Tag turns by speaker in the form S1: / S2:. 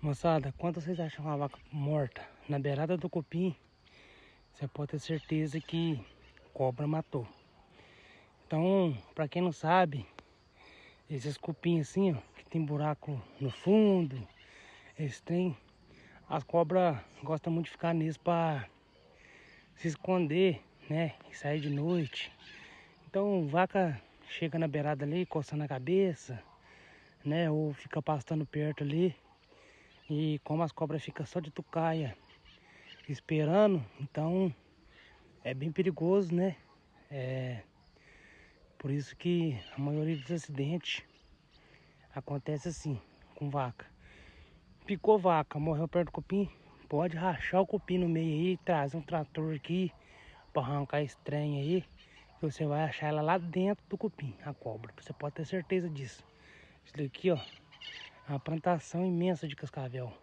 S1: Moçada, quando vocês acham uma vaca morta na beirada do cupim, você pode ter certeza que cobra matou. Então, pra quem não sabe, esses cupim assim, ó, que tem buraco no fundo, esse trem, as cobras gostam muito de ficar nisso pra se esconder, né, e sair de noite. Então, vaca chega na beirada ali, coçando a cabeça, né, ou fica pastando perto ali. E como as cobras ficam só de tucaia esperando, então é bem perigoso, né? Por isso que a maioria dos acidentes acontece assim, com vaca. Picou vaca, morreu perto do cupim, pode rachar o cupim no meio aí, trazer um trator aqui para arrancar esse trem aí, que você vai achar ela lá dentro do cupim, a cobra. Você pode ter certeza disso. Isso daqui, ó, é uma plantação imensa de cascavel.